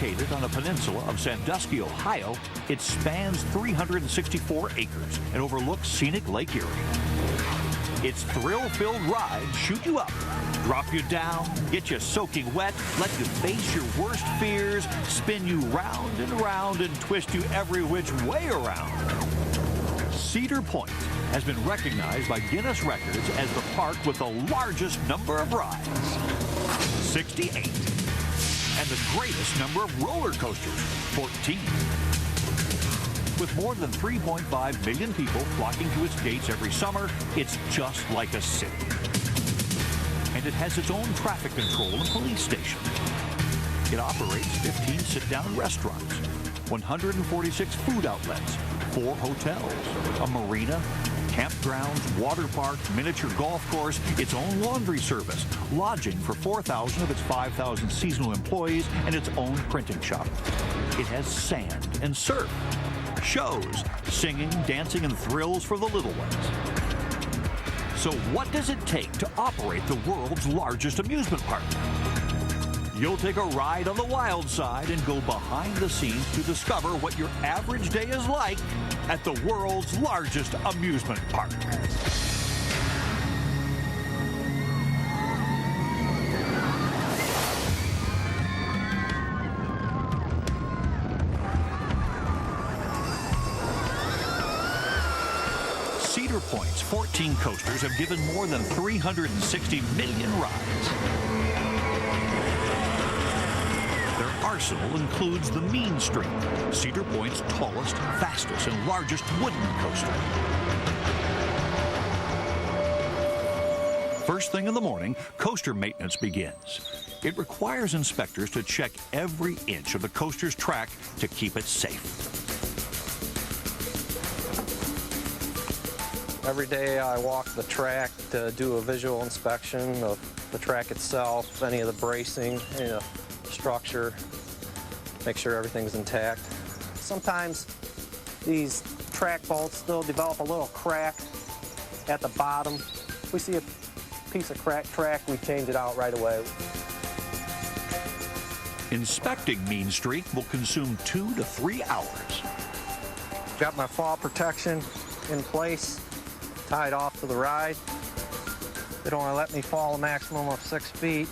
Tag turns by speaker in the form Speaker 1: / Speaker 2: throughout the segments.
Speaker 1: Located on a peninsula of Sandusky, Ohio, it spans 364 acres and overlooks scenic Lake Erie. Its thrill-filled rides shoot you up, drop you down, get you soaking wet, let you face your worst fears, spin you round and round, and twist you every which way around. Cedar Point has been recognized by Guinness Records as the park with the largest number of rides, 68, and the greatest number of roller coasters, 14. With more than 3.5 million people flocking to its gates every summer, it's just like a city. And it has its own traffic control and police station. It operates 15 sit-down restaurants, 146 food outlets, 4 hotels, a marina, campgrounds, water park, miniature golf course, its own laundry service, lodging for 4,000 of its 5,000 seasonal employees, and its own printing shop. It has sand and surf, shows, singing, dancing, and thrills for the little ones. So what does it take to operate the world's largest amusement park? You'll take a ride on the wild side and go behind the scenes to discover what your average day is like at the world's largest amusement park. Cedar Point's 14 coasters have given more than 360 million rides. Their arsenal includes the Mean Streak, Cedar Point's tallest, fastest, and largest wooden coaster. First thing in the morning, coaster maintenance begins. It requires inspectors to check every inch of the coaster's track to keep it safe.
Speaker 2: Every day I walk the track to do a visual inspection of the track itself, any of the bracing, any of the structure, make sure everything's intact. Sometimes these track bolts still develop a little crack at the bottom. If we see a piece of cracked track, we change it out right away.
Speaker 1: Inspecting Mean Streak will consume 2 to 3 hours.
Speaker 2: Got my fall protection in place, tied off to the ride. They don't want to let me fall a maximum of 6 feet.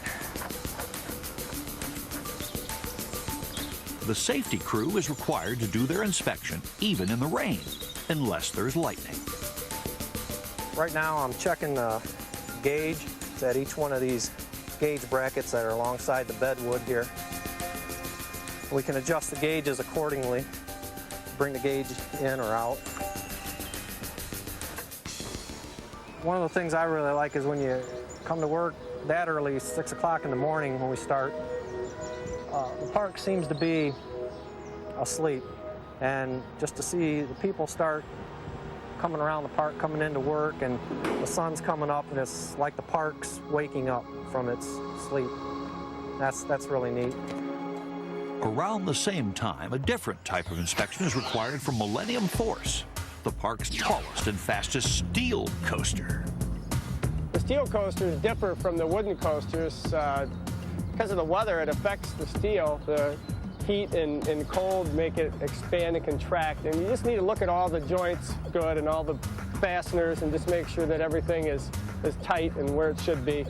Speaker 1: The safety crew is required to do their inspection even in the rain, unless there's lightning.
Speaker 2: Right now I'm checking the gauge. It's at each one of these gauge brackets that are alongside the bedwood here. We can adjust the gauges accordingly, bring the gauge in or out. One of the things I really like is when you come to work that early, 6 o'clock in the morning when we start, the park seems to be asleep. And just to see the people start coming around the park, coming into work, and the sun's coming up, and it's like the park's waking up from its sleep. That's really neat.
Speaker 1: Around the same time, a different type of inspection is required from Millennium Force, the park's tallest and fastest steel coaster.
Speaker 3: The steel coasters differ from the wooden coasters. Because of the weather, it affects the steel. The heat and cold make it expand and contract. And you just need to look at all the joints good and all the fasteners and just make sure that everything is tight and where it should be.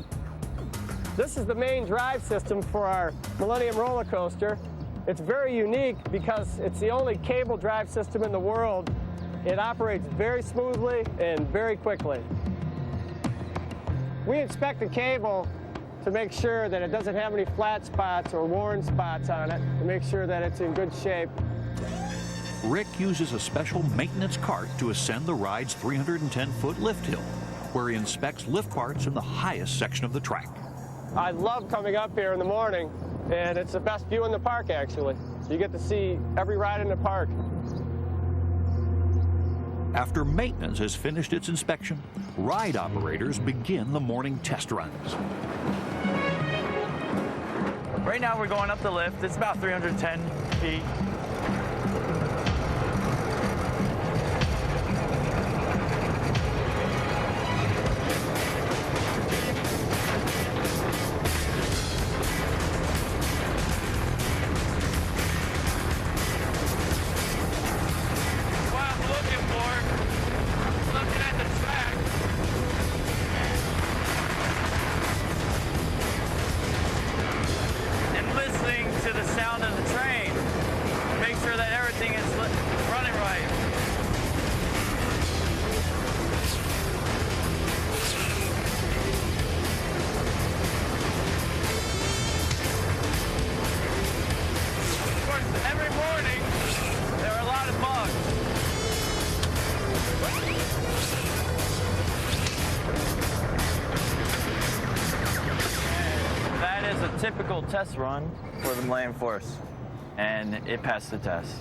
Speaker 3: This is the main drive system for our Millennium roller coaster. It's very unique because it's the only cable drive system in the world. It operates very smoothly and very quickly. We inspect the cable to make sure that it doesn't have any flat spots or worn spots on it, to make sure that it's in good shape.
Speaker 1: Rick uses a special maintenance cart to ascend the ride's 310-foot lift hill, where he inspects lift parts in the highest section of the track.
Speaker 3: I love coming up here in the morning, and it's the best view in the park, actually. You get to see every ride in the park.
Speaker 1: After maintenance has finished its inspection, ride operators begin the morning test runs.
Speaker 4: Right now we're going up the lift. It's about 310 feet. a typical test run for the Millennium Force, and it passed the test.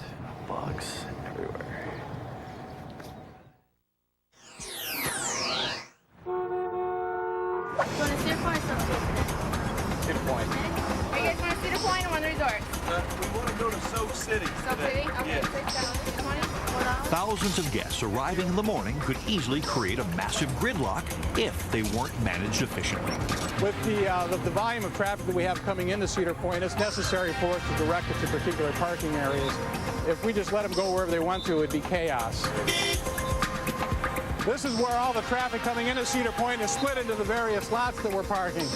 Speaker 4: Bugs everywhere.
Speaker 5: You want to Cedar Point or something?
Speaker 6: Cedar Point.
Speaker 5: Are you guys going to Cedar Point or one of the resorts?
Speaker 6: We want to go to Soap City.
Speaker 5: Soap City? Okay,
Speaker 6: Yeah.
Speaker 5: $6.20.
Speaker 1: Thousands of guests arriving in the morning could easily create a massive gridlock if they weren't managed efficiently.
Speaker 7: With the volume of traffic that we have coming into Cedar Point, it's necessary for us to direct it to particular parking areas. If we just let them go wherever they want to, it'd be chaos. This is where all the traffic coming into Cedar Point is split into the various lots that we're parking.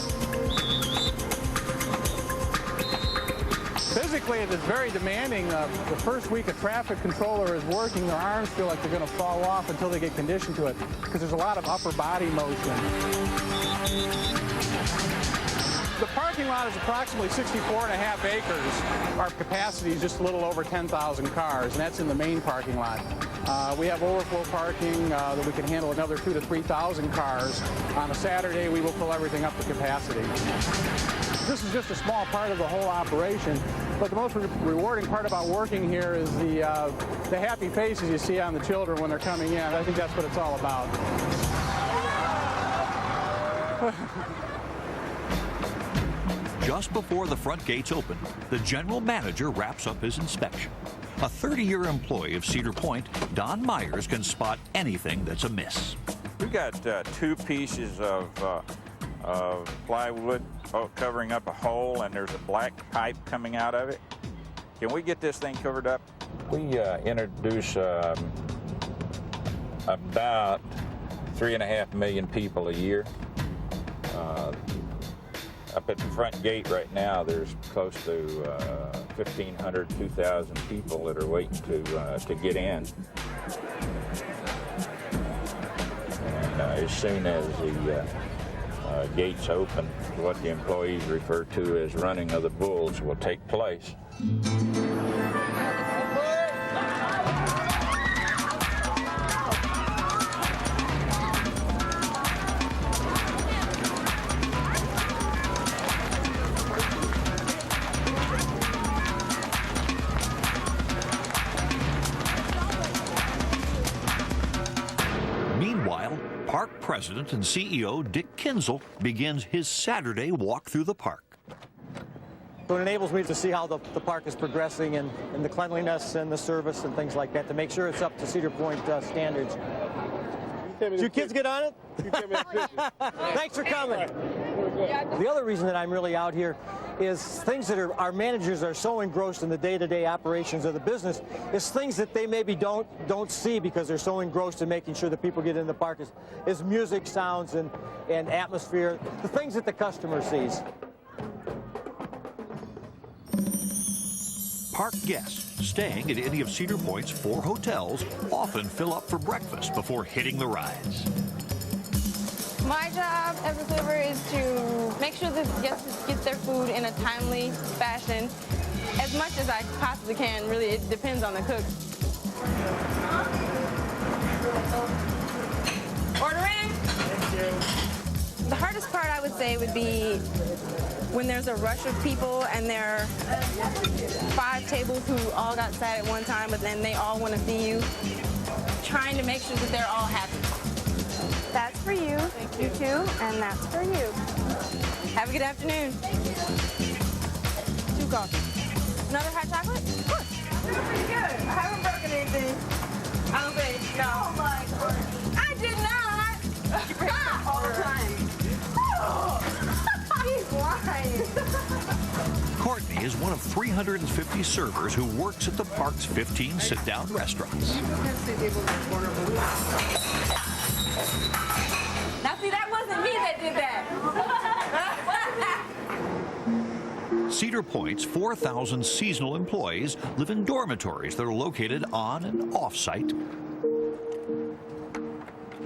Speaker 7: Physically, it is very demanding. The first week a traffic controller is working, their arms feel like they're going to fall off until they get conditioned to it, because there's a lot of upper body motion. The parking lot is approximately 64.5 acres. Our capacity is just a little over 10,000 cars, and that's in the main parking lot. We have overflow parking that we can handle another 2,000 to 3,000 cars. On a Saturday, we will fill everything up to capacity. This is just a small part of the whole operation, but the most rewarding part about working here is the happy faces you see on the children when they're coming in. I think that's what it's all about.
Speaker 1: Just before the front gates open, the general manager wraps up his inspection. A 30-year employee of Cedar Point, Don Myers can spot anything that's amiss.
Speaker 8: We've got 2 pieces of plywood covering up a hole, and there's a black pipe coming out of it. Can we get this thing covered up? We introduce about 3.5 million people a year. Up at the front gate right now, there's close to 1,500, 2,000 people that are waiting to get in. And as soon as the gates open, what the employees refer to as running of the bulls will take place.
Speaker 1: Meanwhile, Park President and CEO Dick Kinzel begins his Saturday walk through the park.
Speaker 9: So it enables me to see how the park is progressing and the cleanliness and the service and things like that to make sure it's up to Cedar Point standards. Did your kids get on it? Thanks for coming. The other reason that I'm really out here is things that our managers are so engrossed in the day-to-day operations of the business is things that they maybe don't see because they're so engrossed in making sure that people get in the park is music, sounds, and atmosphere, the things that the customer sees.
Speaker 1: Park guests staying at any of Cedar Point's 4 hotels often fill up for breakfast before hitting the rides.
Speaker 5: My job as a server is to make sure that guests get their food in a timely fashion as much as I possibly can. Really, it depends on the cook. Order in. Thank you. The hardest part, I would say, would be when there's a rush of people and there are 5 tables who all got sat at one time, but then they all want to see you. Trying to make sure that they're all happy. That's for you. Thank you too, and that's for you. Have a good afternoon. 2 coffees. Another hot chocolate? Of course. You're pretty good. I haven't broken anything. I don't think. No. Oh my God. I did not. Stop all the time. He's lying.
Speaker 1: Courtney is one of 350 servers who works at the park's 15 sit-down restaurants.
Speaker 5: Now see, that wasn't me that did that.
Speaker 1: Cedar Point's 4,000 seasonal employees live in dormitories that are located on and off-site.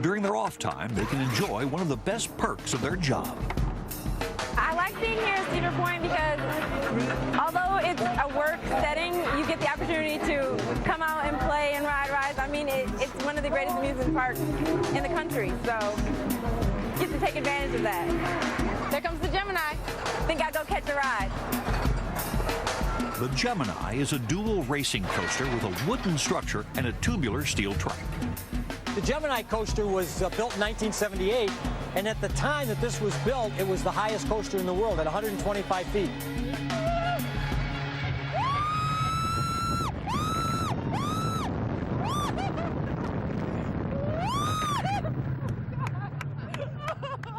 Speaker 1: During their off time, they can enjoy one of the best perks of their job.
Speaker 5: I like being here at Cedar Point because although it's a work setting, you get the opportunity to come out and play and ride rides. I mean, it's one of the greatest amusement parks in the country, so you get to take advantage of that. There comes the Gemini. Think I'll go catch a ride.
Speaker 1: The Gemini is a dual racing coaster with a wooden structure and a tubular steel track.
Speaker 9: The Gemini coaster was built in 1978, and at the time that this was built, it was the highest coaster in the world at 125 feet.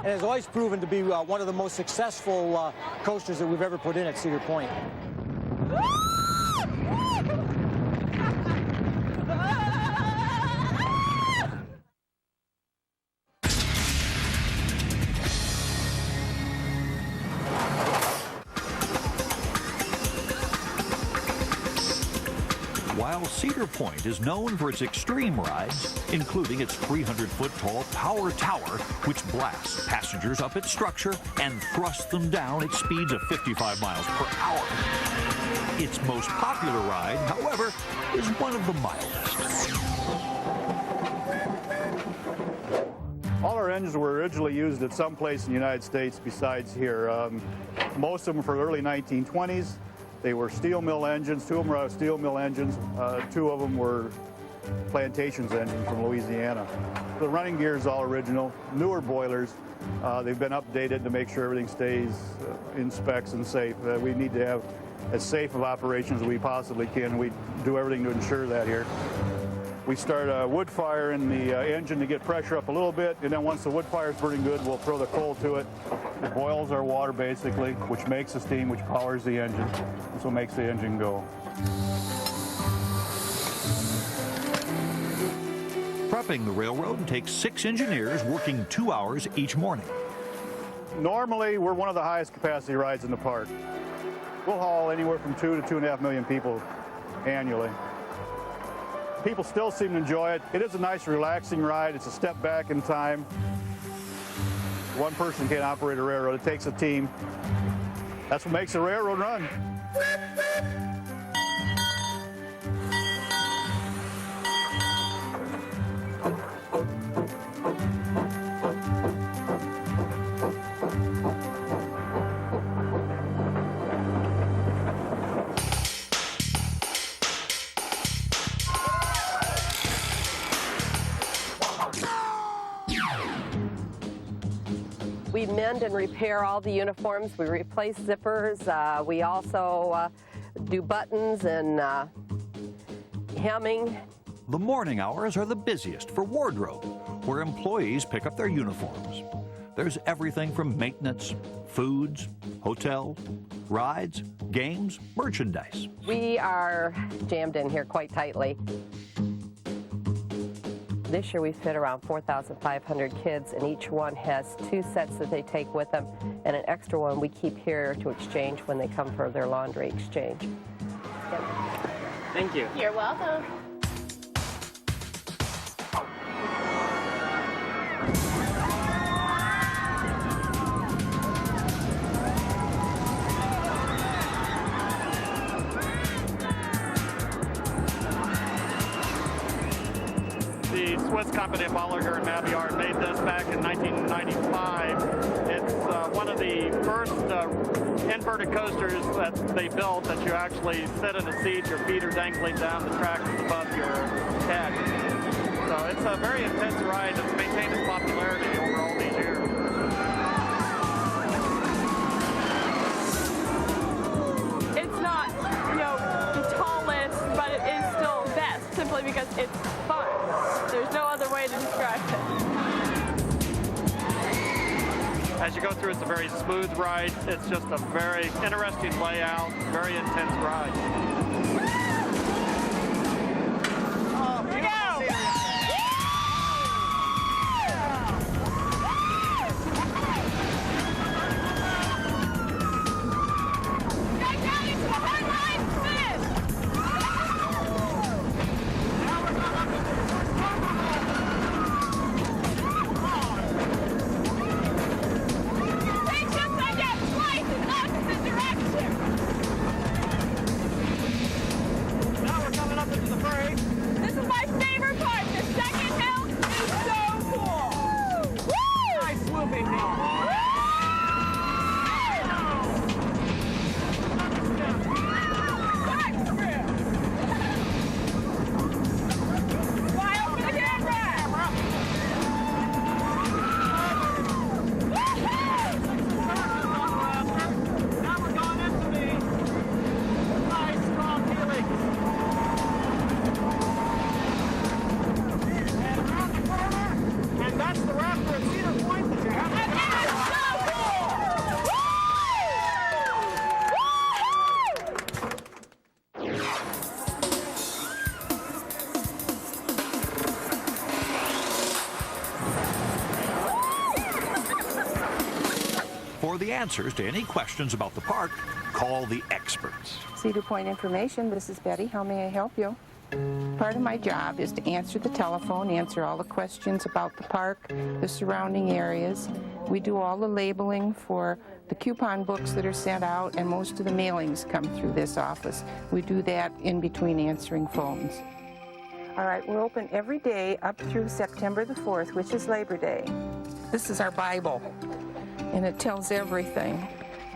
Speaker 9: And has always proven to be one of the most successful coasters that we've ever put in at Cedar Point.
Speaker 1: While Cedar Point is known for its extreme rides, including its 300-foot-tall power tower, which blasts passengers up its structure and thrusts them down at speeds of 55 miles per hour. Its most popular ride, however, is one of the mildest.
Speaker 10: All our engines were originally used at some place in the United States besides here. Most of them for the early 1920s. They were steel mill engines. 2 of them were steel mill engines. 2 of them were Plantations engines from Louisiana. The running gear is all original. Newer boilers. They've been updated to make sure everything stays in specs and safe. We need to have as safe of operations as we possibly can. We do everything to ensure that here. We start a wood fire in the engine to get pressure up a little bit, and then once the wood fire is burning good, we'll throw the coal to it. It boils our water basically, which makes the steam, which powers the engine. That's what makes the engine go.
Speaker 1: Prepping the railroad takes 6 engineers working 2 hours each morning.
Speaker 10: Normally, we're one of the highest capacity rides in the park. We'll haul anywhere from 2 to 2.5 million people annually. People still seem to enjoy it. It is a nice, relaxing ride. It's a step back in time. One person can't operate a railroad. It takes a team. That's what makes a railroad run.
Speaker 11: We mend and repair all the uniforms. We replace zippers. We also do buttons and hemming.
Speaker 1: The morning hours are the busiest for wardrobe, where employees pick up their uniforms. There's everything from maintenance, foods, hotels, rides, games, merchandise.
Speaker 11: We are jammed in here quite tightly. This year we fit around 4,500 kids, and each one has 2 sets that they take with them, and an extra one we keep here to exchange when they come for their laundry exchange. Yep.
Speaker 3: Thank you.
Speaker 5: You're welcome.
Speaker 3: The Swiss company of Bolliger and Mabillard made this back in 1995. It's one of the first inverted coasters that they built that you actually sit in a seat, your feet are dangling down the tracks above your head. So it's a very intense ride. It's maintained its popularity over all these years.
Speaker 12: It's not, the tallest, but it is still best, simply because it's fun. There's no other way to describe it.
Speaker 3: As you go through, it's a very smooth ride. It's just a very interesting layout, very intense ride.
Speaker 12: Here we go! Get down into a hard-line finish!
Speaker 1: answers to any questions about the park, call the experts.
Speaker 13: Cedar Point Information, this is Betty. How may I help you? Part of my job is to answer the telephone, answer all the questions about the park, the surrounding areas. We do all the labeling for the coupon books that are sent out, and most of the mailings come through this office. We do that in between answering phones. All right, we're open every day up through September the 4th, which is Labor Day. This is our Bible, and it tells everything.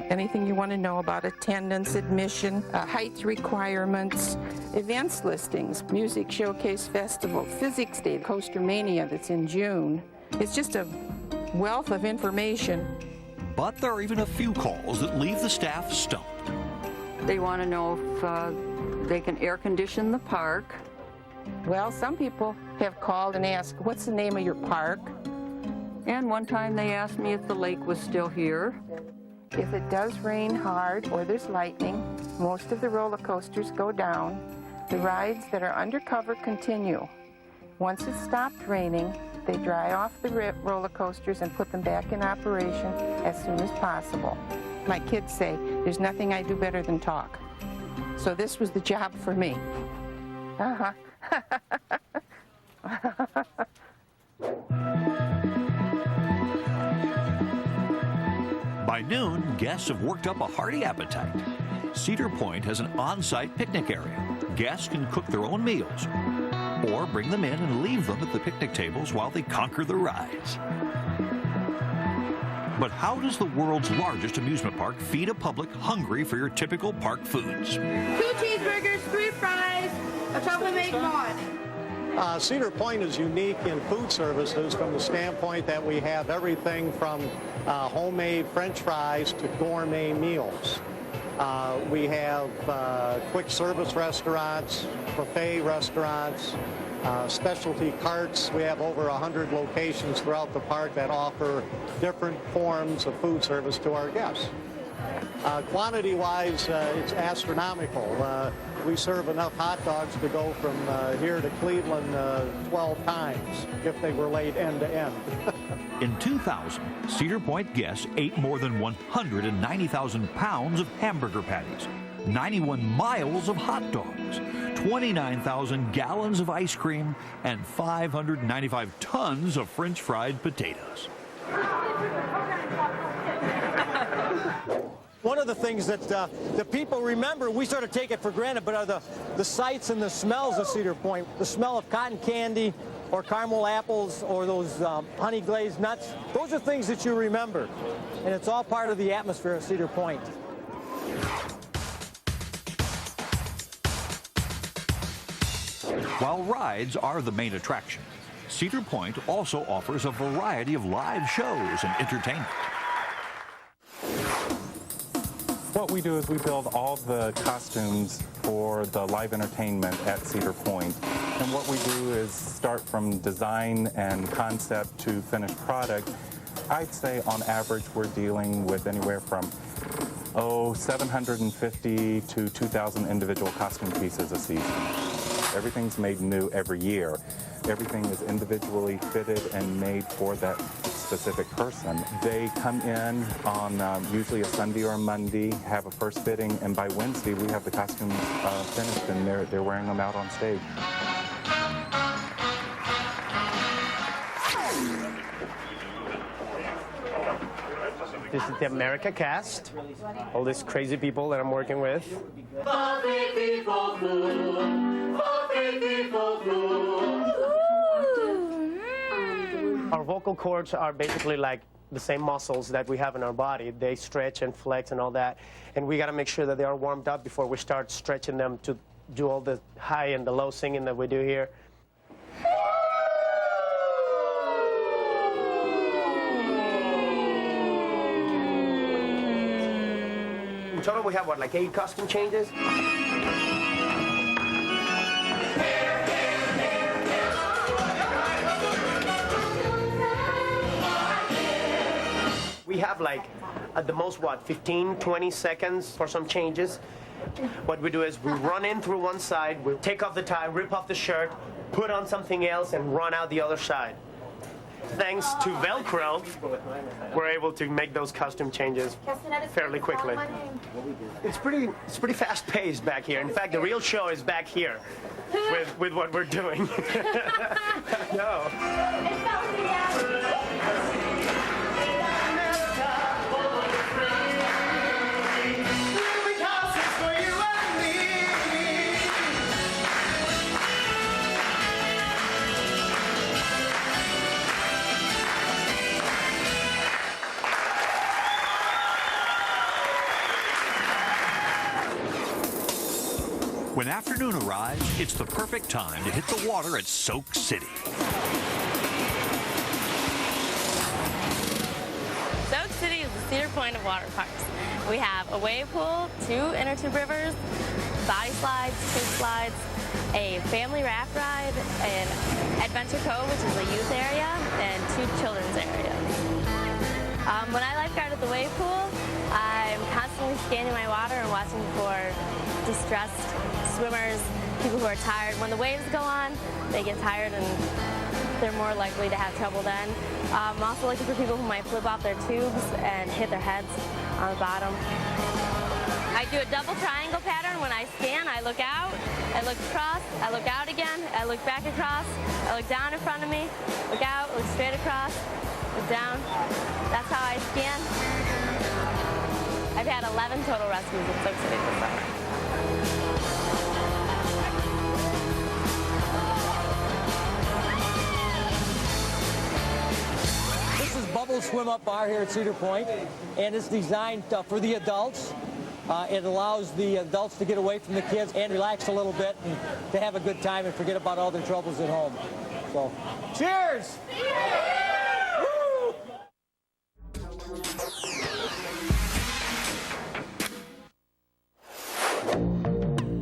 Speaker 13: Anything you want to know about attendance, admission, height requirements, events listings, music showcase festival, physics day, Coaster Mania that's in June. It's just a wealth of information.
Speaker 1: But there are even a few calls that leave the staff stumped.
Speaker 13: They want to know if they can air condition the park. Well, some people have called and asked, what's the name of your park? And one time they asked me if the lake was still here. If it does rain hard or there's lightning, most of the roller coasters go down. The rides that are undercover continue. Once it stopped raining, they dry off the roller coasters and put them back in operation as soon as possible. My kids say, there's nothing I do better than talk. So this was the job for me. Uh-huh.
Speaker 1: By noon, guests have worked up a hearty appetite. Cedar Point has an on-site picnic area. Guests can cook their own meals or bring them in and leave them at the picnic tables while they conquer the rides. But how does the world's largest amusement park feed a public hungry for your typical park foods?
Speaker 14: 2 cheeseburgers, 3 fries, a chocolate made mod.
Speaker 9: Cedar Point is unique in food services from the standpoint that we have everything from homemade French fries to gourmet meals. We have quick service restaurants, buffet restaurants, specialty carts. We have over 100 locations throughout the park that offer different forms of food service to our guests. Quantity-wise, it's astronomical. We serve enough hot dogs to go from here to Cleveland 12 times if they were laid end to end.
Speaker 1: In 2000, Cedar Point guests ate more than 190,000 pounds of hamburger patties, 91 miles of hot dogs, 29,000 gallons of ice cream, and 595 tons of French fried potatoes.
Speaker 9: One of the things that the people remember, we sort of take it for granted, but are the sights and the smells of Cedar Point. The smell of cotton candy or caramel apples or those honey glazed nuts. Those are things that you remember, and it's all part of the atmosphere of Cedar Point.
Speaker 1: While rides are the main attraction, Cedar Point also offers a variety of live shows and entertainment.
Speaker 15: What we do is we build all the costumes for the live entertainment at Cedar Point. And what we do is start from design and concept to finished product. I'd say on average we're dealing with anywhere from 750 to 2,000 individual costume pieces a season. Everything's made new every year. Everything is individually fitted and made for that specific person. They come in on usually a Sunday or a Monday, have a first fitting, and by Wednesday we have the costumes finished and they're wearing them out on stage.
Speaker 3: This is the America cast, all these crazy people that I'm working with. Our vocal cords are basically like the same muscles that we have in our body. They stretch and flex and all that. And we got to make sure that they are warmed up before we start stretching them to do all the high and the low singing that we do here. In total, we have, what, like 8 costume changes? We have like, at the most, 15, 20 seconds for some changes. What we do is we run in through one side, we take off the tie, rip off the shirt, put on something else, and run out the other side. Thanks to Velcro, we're able to make those custom changes fairly quickly. It's pretty fast-paced back here. In fact, the real show is back here with what we're doing. No.
Speaker 1: When afternoon arrives, it's the perfect time to hit the water at Soak City.
Speaker 16: Soak City is the Cedar Point of water parks. We have a wave pool, 2 inner tube rivers, body slides, tube slides, a family raft ride, an Adventure Cove, which is a youth area, and 2 children's areas. When I lifeguard at the wave pool, I'm constantly scanning my water and watching for distressed swimmers, people who are tired. When the waves go on, they get tired and they're more likely to have trouble then. I'm also looking for people who might flip off their tubes and hit their heads on the bottom. I do a double triangle pattern. When I scan, I look out, I look across, I look out again, I look back across, I look down in front of me, look out, look straight across, look down. That's how I scan. I've had 11 total rescues in Soak City this summer.
Speaker 9: This is Bubble Swim Up Bar here at Cedar Point, and it's designed for the adults. It allows the adults to get away from the kids and relax a little bit and to have a good time and forget about all their troubles at home. So, cheers!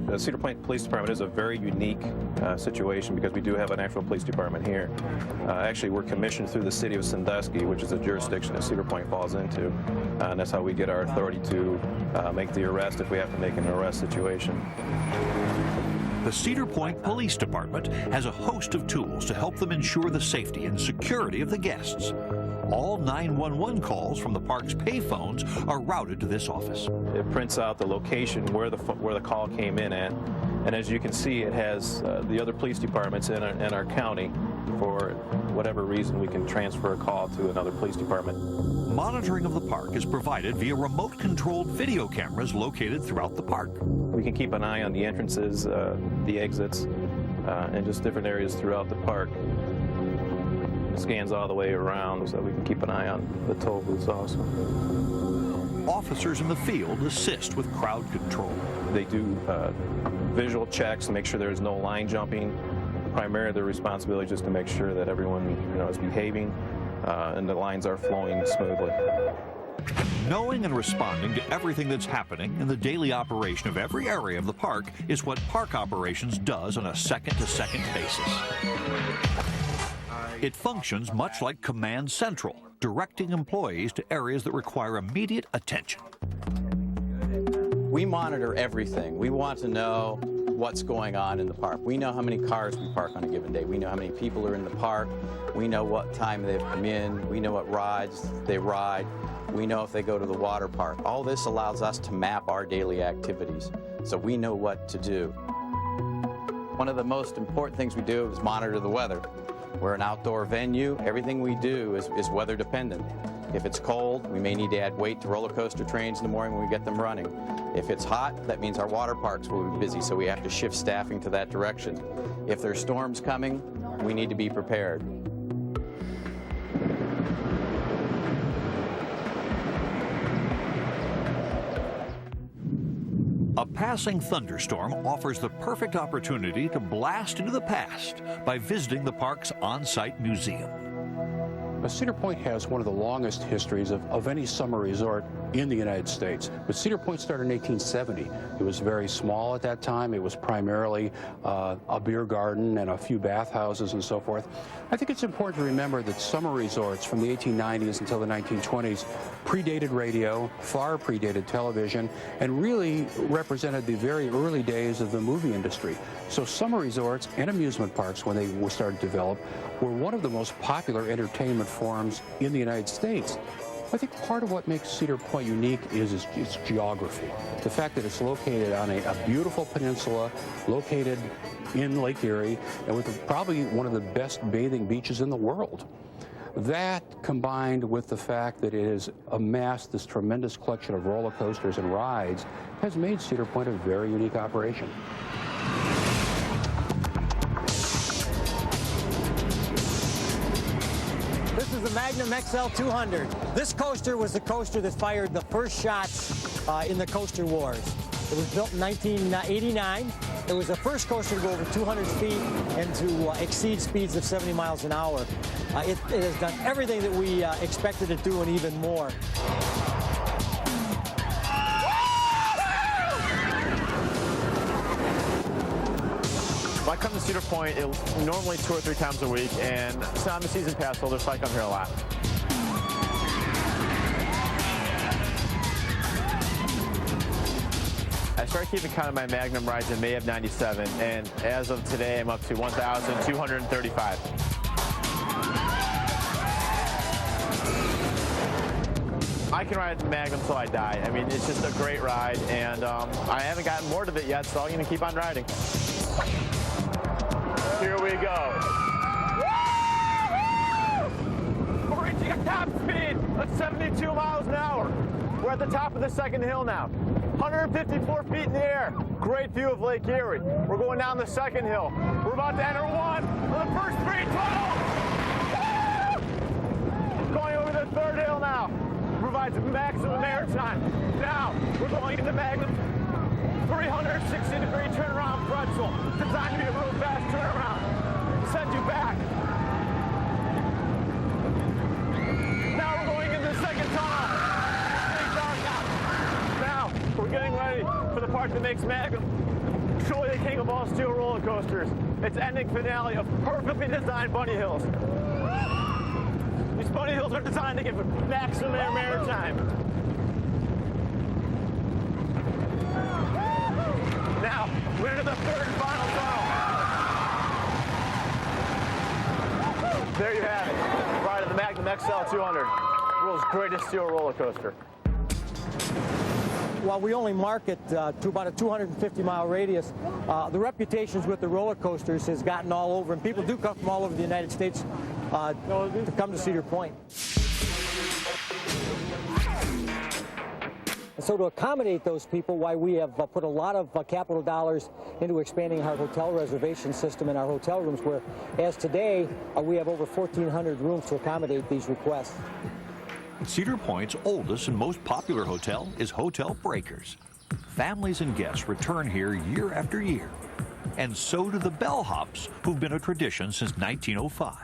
Speaker 17: The Cedar Point Police Department is a very unique situation because we do have an actual police department here. Actually, we're commissioned through the city of Sandusky, which is a jurisdiction that Cedar Point falls into, and that's how we get our authority to make the arrest if we have to make an arrest situation.
Speaker 1: The Cedar Point Police Department has a host of tools to help them ensure the safety and security of the guests. All 911 calls from the park's payphones are routed to this office.
Speaker 17: It prints out the location where the call came in at, and as you can see, it has the other police departments in our county. For whatever reason, we can transfer a call to another police department.
Speaker 1: Monitoring of the park is provided via remote-controlled video cameras located throughout the park.
Speaker 17: We can keep an eye on the entrances, the exits, and just different areas throughout the park. It scans all the way around so that we can keep an eye on the toll booths also.
Speaker 1: Officers in the field assist with crowd control.
Speaker 17: They do visual checks to make sure there's no line jumping. Primarily, their responsibility is just to make sure that everyone is behaving and the lines are flowing smoothly.
Speaker 1: Knowing and responding to everything that's happening in the daily operation of every area of the park is what Park Operations does on a second-to-second basis. It functions much like Command Central, directing employees to areas that require immediate attention.
Speaker 18: We monitor everything. We want to know what's going on in the park. We know how many cars we park on a given day. We know how many people are in the park. We know what time they've come in. We know what rides they ride. We know if they go to the water park. All this allows us to map our daily activities, so we know what to do. One of the most important things we do is monitor the weather. We're an outdoor venue. Everything we do is weather dependent. If it's cold, we may need to add weight to roller coaster trains in the morning when we get them running. If it's hot, that means our water parks will be busy, so we have to shift staffing to that direction. If there's storms coming, we need to be prepared.
Speaker 1: A passing thunderstorm offers the perfect opportunity to blast into the past by visiting the park's on-site museum.
Speaker 19: Cedar Point has one of the longest histories of any summer resort in the United States. But Cedar Point started in 1870. It was very small at that time. It was primarily a beer garden and a few bathhouses and so forth. I think it's important to remember that summer resorts from the 1890s until the 1920s predated radio, far predated television, and really represented the very early days of the movie industry. So summer resorts and amusement parks, when they were started to develop, were one of the most popular entertainment forms in the United States. I think part of what makes Cedar Point unique is its geography. The fact that it's located on a beautiful peninsula, located in Lake Erie, and with probably one of the best bathing beaches in the world. That, combined with the fact that it has amassed this tremendous collection of roller coasters and rides, has made Cedar Point a very unique operation.
Speaker 9: This is the Magnum XL 200. This coaster was the coaster that fired the first shots in the coaster wars. It was built in 1989. It was the first coaster to go over 200 feet and to exceed speeds of 70 miles an hour. It has done everything that we expected it to do and even more.
Speaker 17: I come to Cedar Point normally 2 or 3 times a week, and so I'm a season pass holder, so I come here a lot. I started keeping count of my Magnum rides in May of '97, and as of today, I'm up to 1,235. I can ride the Magnum till I die. I mean, it's just a great ride, and I haven't gotten bored of it yet, so I'm going to keep on riding. Here we go. We're reaching a top speed of 72 miles an hour. We're at the top of the second hill now. 154 feet in the air. Great view of Lake Erie. We're going down the second hill. We're about to enter one of the first 3 tunnels. Going over the third hill now. Provides maximum air time. Now, we're going into Magnum 360-degree turnaround pretzel. Designed to be a real fast turnaround. Send you back. Now we're going into the second tunnel. It's getting dark out. Now, we're getting ready for the part that makes Magnum truly the king of all steel roller coasters. Its ending finale of perfectly designed bunny hills. These bunny hills are designed to give maximum air time. Now, we're into the third and final tunnel. There you have it. Ride of the Magnum XL 200, world's greatest steel roller coaster.
Speaker 9: While we only market to about a 250-mile radius, the reputations with the roller coasters has gotten all over, and people do come from all over the United States to come to Cedar Point. And so to accommodate those people, why we have put a lot of capital dollars into expanding our hotel reservation system and our hotel rooms, where as today we have over 1,400 rooms to accommodate these requests.
Speaker 1: Cedar Point's oldest and most popular hotel is Hotel Breakers. Families and guests return here year after year. And so do the bellhops, who've been a tradition since 1905.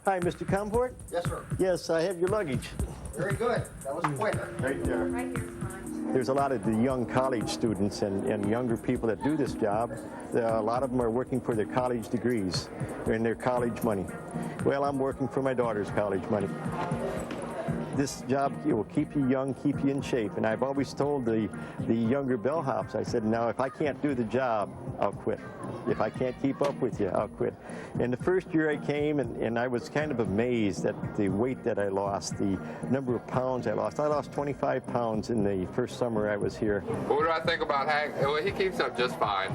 Speaker 20: Hi, Mr. Comport?
Speaker 21: Yes, sir.
Speaker 20: Yes, I have your luggage.
Speaker 21: Very good. That was quick.
Speaker 20: Right there.
Speaker 21: Right here's mine.
Speaker 20: There's a lot of the young college students and younger people that do this job. A lot of them are working for their college degrees and their college money. Well, I'm working for my daughter's college money. This job will keep you young, keep you in shape. And I've always told the younger bellhops, I said, now, if I can't do the job, I'll quit. If I can't keep up with you, I'll quit. And the first year I came, and I was kind of amazed at the weight that I lost, the number of pounds I lost. I lost 25 pounds in the first summer I was here.
Speaker 22: What do I think about Hank? Well, he keeps up just fine.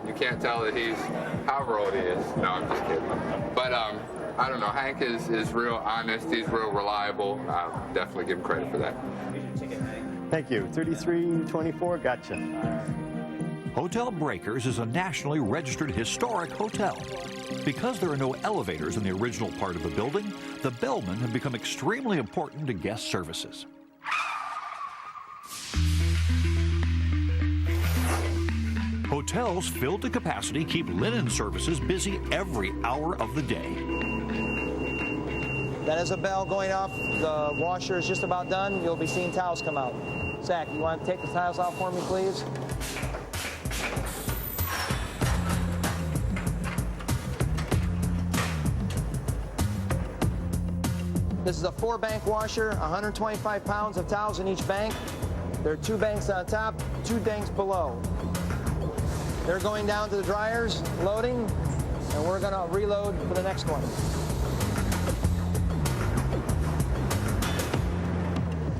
Speaker 22: You can't tell that he's however old he is. No, I'm just kidding. But I don't know, Hank is real honest, he's real reliable. I'll definitely give him credit for that.
Speaker 20: Thank you. 3324, gotcha.
Speaker 1: Hotel Breakers is a nationally registered historic hotel. Because there are no elevators in the original part of the building, the bellmen have become extremely important to guest services. Hotels filled to capacity keep linen services busy every hour of the day.
Speaker 9: That is a bell going off. The washer is just about done. You'll be seeing towels come out. Zach, you want to take the towels off for me, please? This is a 4-bank washer, 125 pounds of towels in each bank. There are 2 banks on top, 2 banks below. They're going down to the dryers, loading, and we're gonna reload for the next one.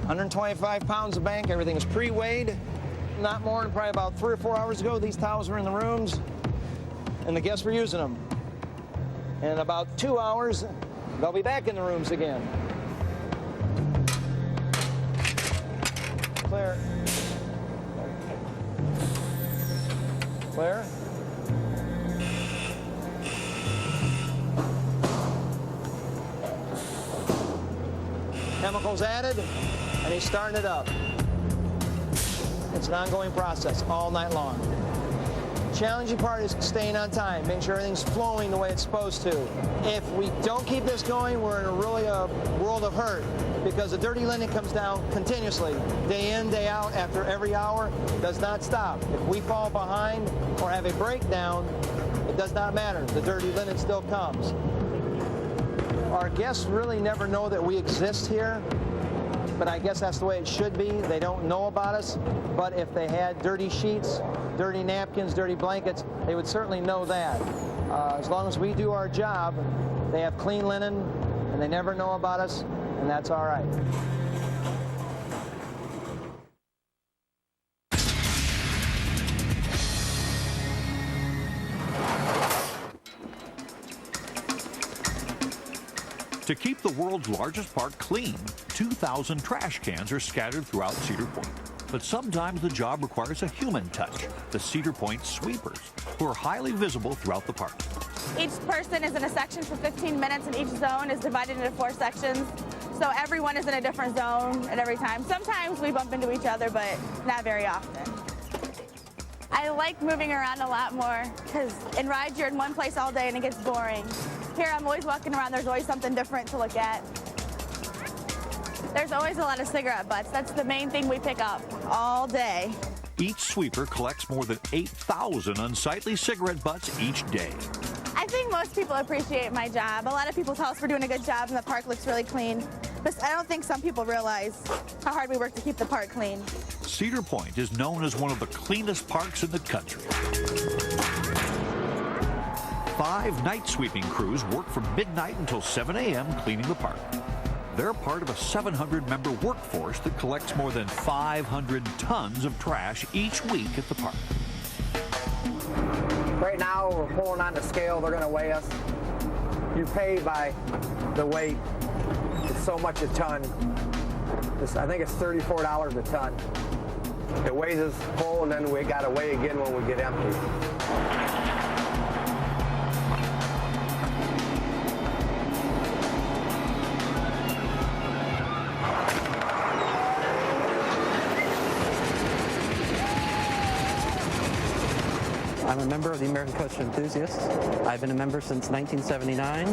Speaker 9: 125 pounds a bank, everything is pre-weighed. Not more than probably about 3 or 4 hours ago, these towels were in the rooms, and the guests were using them. And in about 2 hours, they'll be back in the rooms again. Clear. Clear. Chemicals added, and he's starting it up. It's an ongoing process all night long. Challenging part is staying on time, making sure everything's flowing the way it's supposed to. If we don't keep this going, we're in a really world of hurt, because the dirty linen comes down continuously, day in, day out, after every hour. It does not stop. If we fall behind or have a breakdown, it does not matter. The dirty linen still comes. Our guests really never know that we exist here, but I guess that's the way it should be. They don't know about us, but if they had dirty sheets, dirty napkins, dirty blankets, they would certainly know that. As long as we do our job, they have clean linen, and they never know about us, and that's all right.
Speaker 1: To keep the world's largest park clean, 2,000 trash cans are scattered throughout Cedar Point. But sometimes the job requires a human touch, the Cedar Point sweepers, who are highly visible throughout the park.
Speaker 5: Each person is in a section for 15 minutes, and each zone is divided into 4 sections. So everyone is in a different zone at every time. Sometimes we bump into each other, but not very often. I like moving around a lot more, because in rides you're in one place all day and it gets boring. Here I'm always walking around, there's always something different to look at. There's always a lot of cigarette butts. That's the main thing we pick up all day.
Speaker 1: Each sweeper collects more than 8,000 unsightly cigarette butts each day.
Speaker 5: I think most people appreciate my job. A lot of people tell us we're doing a good job and the park looks really clean. But I don't think some people realize how hard we work to keep the park clean.
Speaker 1: Cedar Point is known as one of the cleanest parks in the country. 5 night sweeping crews work from midnight until 7 a.m. cleaning the park. They're part of a 700-member workforce that collects more than 500 tons of trash each week at the park.
Speaker 2: Right now, we're pulling on the scale. They're going to weigh us. You pay by the weight. It's so much a ton. I think it's $34 a ton. It weighs us full, and then we got to weigh again when we get empty.
Speaker 4: I'm a member of the American Coaster Enthusiasts. I've been a member since 1979,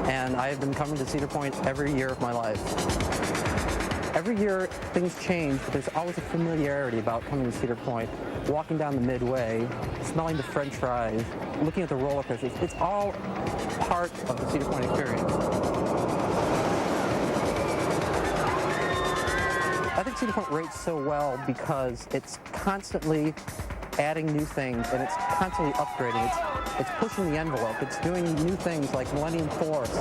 Speaker 4: and I have been coming to Cedar Point every year of my life. Every year, things change, but there's always a familiarity about coming to Cedar Point, walking down the midway, smelling the French fries, looking at the roller coasters. It's all part of the Cedar Point experience. I think Cedar Point rates so well because it's constantly adding new things, and it's constantly upgrading. It's pushing the envelope. It's doing new things like Millennium Force.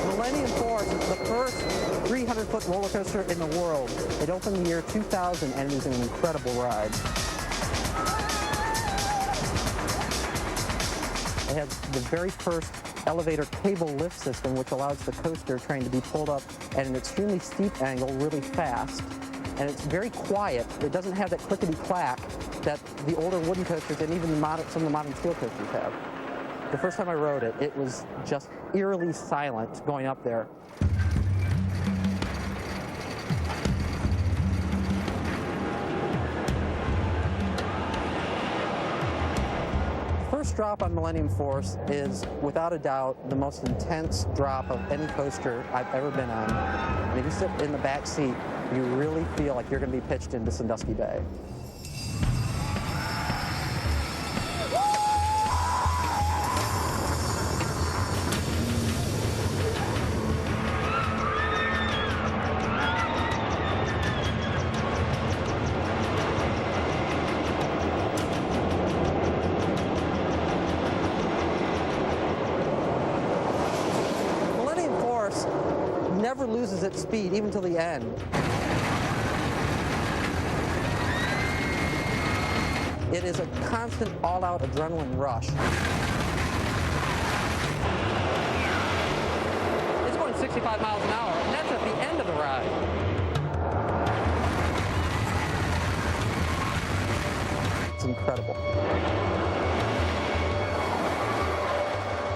Speaker 4: Millennium Force is the first 300-foot roller coaster in the world. It opened in the year 2000, and it is an incredible ride. It has the very first elevator cable lift system, which allows the coaster train to be pulled up at an extremely steep angle really fast. And it's very quiet. It doesn't have that clickety-clack that the older wooden coasters and even some of the modern steel coasters have. The first time I rode it, it was just eerily silent going up there. The first drop on Millennium Force is, without a doubt, the most intense drop of any coaster I've ever been on. And if you sit in the back seat, you really feel like you're going to be pitched into Sandusky Bay. Never loses its speed, even till the end. It is a constant all-out adrenaline rush. It's going 65 miles an hour, and that's at the end of the ride. It's incredible.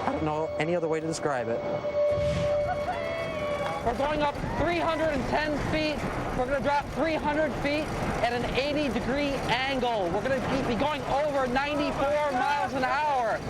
Speaker 4: I don't know any other way to describe it. We're going up 310 feet. We're going to drop 300 feet at an 80-degree angle. We're going to be going over 94 miles an hour.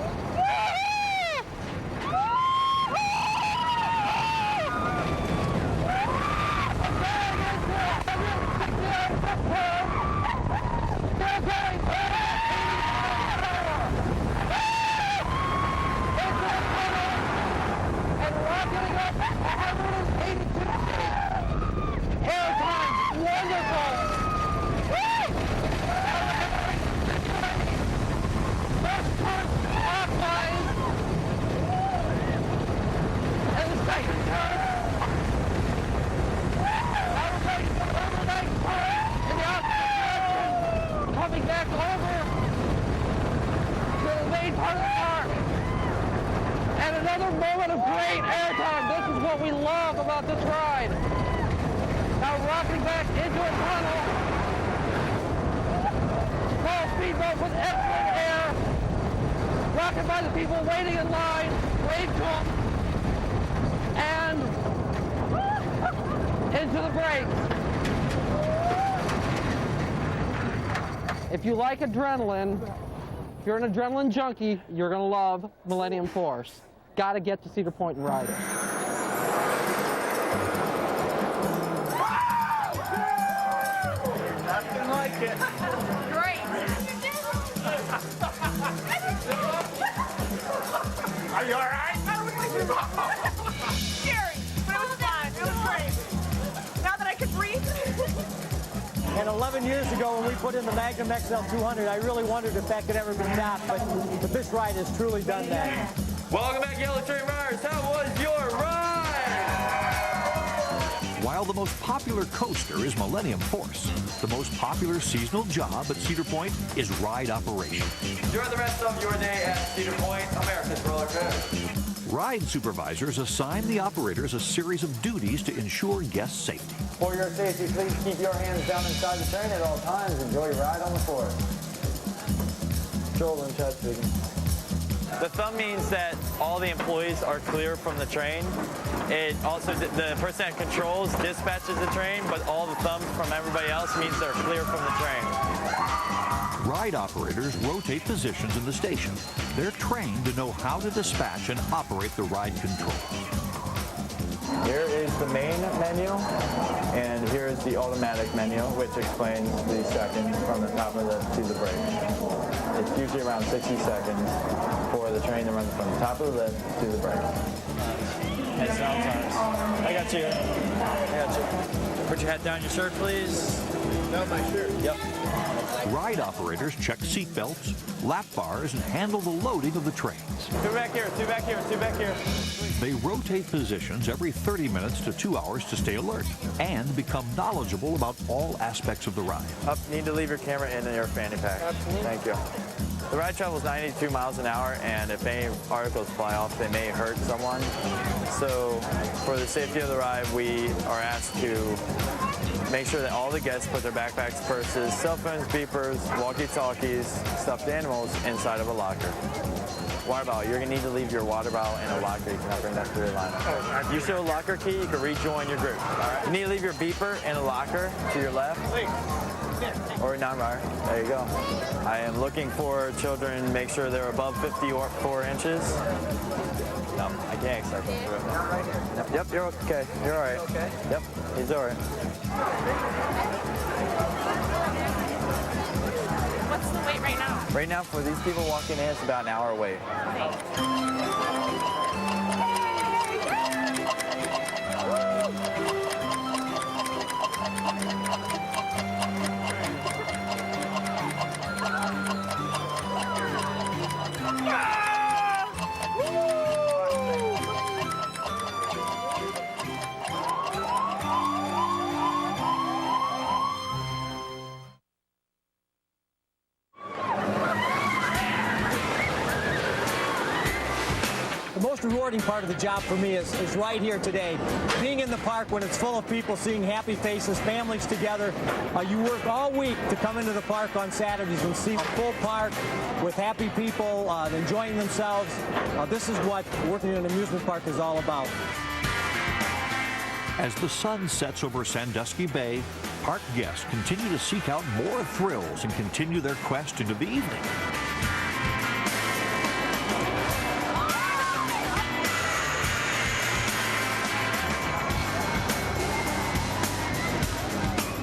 Speaker 4: Coming back over to the main part of the park. And another moment of great airtime. This is what we love about this ride. Now rocking back into a tunnel. Small speedboat with excellent air. Rocking by the people waiting in line. Wave to them. And into the brakes. If you like adrenaline, if you're an adrenaline junkie, you're going to love Millennium Force. Got to get to Cedar Point and ride it.
Speaker 6: Nothing like it.
Speaker 14: Great.
Speaker 6: Are you all right?
Speaker 14: Scary, but it was fun. It was great. Now that I can breathe.
Speaker 9: And 11 years ago, when we put in the Magnum XL 200, I really wondered if that could ever be topped, but this ride has truly done that.
Speaker 6: Welcome back, Yellow Train Riders. How was your ride?
Speaker 1: While the most popular coaster is Millennium Force, the most popular seasonal job at Cedar Point is ride operation.
Speaker 6: Enjoy the rest of your day at Cedar Point, America's roller coaster.
Speaker 1: Ride supervisors assign the operators a series of duties to ensure guest safety.
Speaker 2: For your safety, please keep your hands down inside the train at all times. Enjoy your ride on the floor. Shoulder and chest speaking.
Speaker 7: The thumb means that all the employees are clear from the train. It also, the person that controls dispatches the train, but all the thumbs from everybody else means they're clear from the train.
Speaker 1: Ride operators rotate positions in the station. They're trained to know how to dispatch and operate the ride control.
Speaker 23: Here is the main menu, and here is the automatic menu, which explains the seconds from the top of the to the brake. It's usually around 60 seconds for the train to run from the top of the lift to the brake.
Speaker 7: Hey, sometimes. I got you. Put your hat down your shirt, please.
Speaker 23: No, my shirt.
Speaker 7: Yep.
Speaker 1: Ride operators check seat belts, lap bars, and handle the loading of the trains.
Speaker 7: Two back here, two back here, two back here.
Speaker 1: They rotate positions every 30 minutes to 2 hours to stay alert and become knowledgeable about all aspects of the ride.
Speaker 7: Need to leave your camera in your fanny pack.
Speaker 23: Absolutely.
Speaker 7: Thank you. The ride travels 92 miles an hour, and if any articles fly off, they may hurt someone. So for the safety of the ride, we are asked to make sure that all the guests put their backpacks, purses, cell phones, beepers, walkie-talkies, stuffed animals inside of a locker. Water bottle, you're going to need to leave your water bottle in a locker. You cannot bring that through your line. If you show a locker key, you can rejoin your group. All right. You need to leave your beeper in a locker to your left. or non-wire. There you go. I am looking for children, make sure they're above 54 inches. No, I can't start going through it. Yep, you're okay. You're all right. Okay. Yep, he's all right.
Speaker 12: What's the wait right now?
Speaker 7: Right now, for these people walking in, it's about an hour wait.
Speaker 9: The most rewarding part of the job for me is right here today. Being in the park when it's full of people, seeing happy faces, families together. You work all week to come into the park on Saturdays and see a full park with happy people enjoying themselves. This is what working in an amusement park is all about.
Speaker 1: As the sun sets over Sandusky Bay, park guests continue to seek out more thrills and continue their quest into the evening.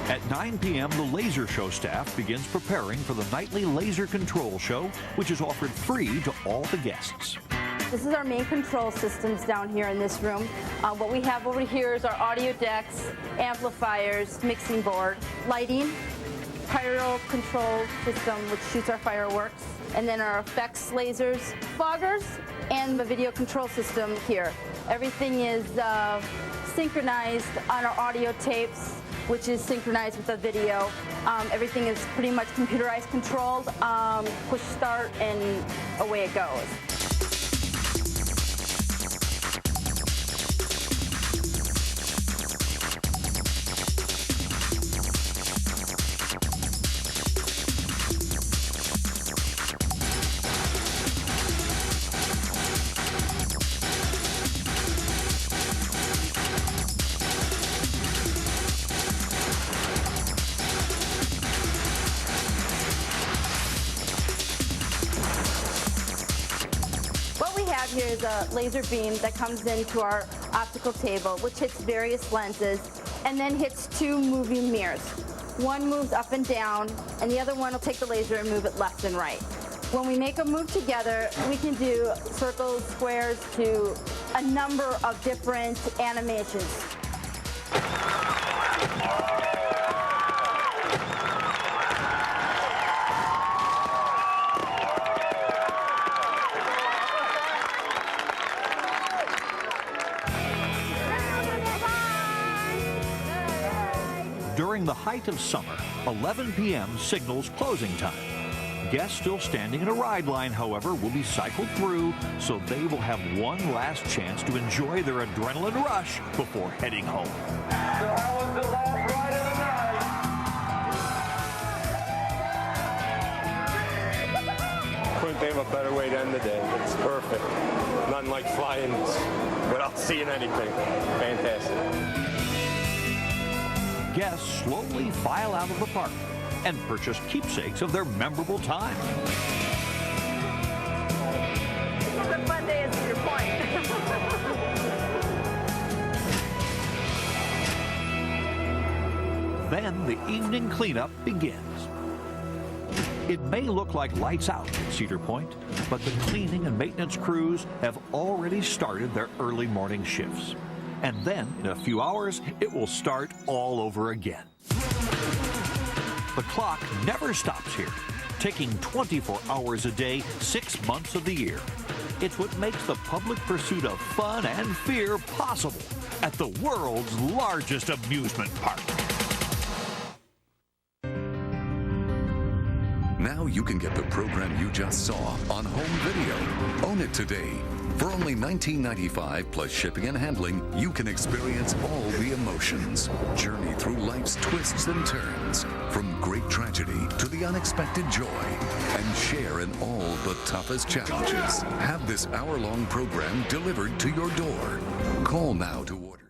Speaker 1: At 9 p.m., the laser show staff begins preparing for the nightly laser control show, which is offered free to all the guests.
Speaker 8: This is our main control systems down here in this room. What we have over here is our audio decks, amplifiers, mixing board, lighting, pyro control system which shoots our fireworks, and then our effects lasers, foggers, and the video control system here. Everything is synchronized on our audio tapes, which is synchronized with the video. Everything is pretty much computerized controlled. Push start and away it goes. Here is a laser beam that comes into our optical table, which hits various lenses and then hits two moving mirrors. One moves up and down, and the other one will take the laser and move it left and right. When we make a move together, we can do circles, squares, to a number of different animations.
Speaker 1: During the height of summer, 11 p.m. signals closing time. Guests still standing in a ride line, however, will be cycled through, so they will have one last chance to enjoy their adrenaline rush before heading home.
Speaker 6: So that was the last ride of the night.
Speaker 10: Couldn't think of a better way to end the day. It's perfect. Nothing like flying without seeing anything. Fantastic.
Speaker 1: Guests slowly file out of the park and purchase keepsakes of their memorable time.
Speaker 12: It's a fun day at Cedar Point.
Speaker 1: Then the evening cleanup begins. It may look like lights out at Cedar Point, but the cleaning and maintenance crews have already started their early morning shifts. And then, in a few hours, it will start all over again. The clock never stops here, ticking 24 hours a day, 6 months of the year. It's what makes the public pursuit of fun and fear possible at the world's largest amusement park.
Speaker 11: Now you can get the program you just saw on home video. Own it today. For only $19.95 plus shipping and handling, you can experience all the emotions. Journey through life's twists and turns, from great tragedy to the unexpected joy, and share in all the toughest challenges. Have this hour-long program delivered to your door. Call now to order.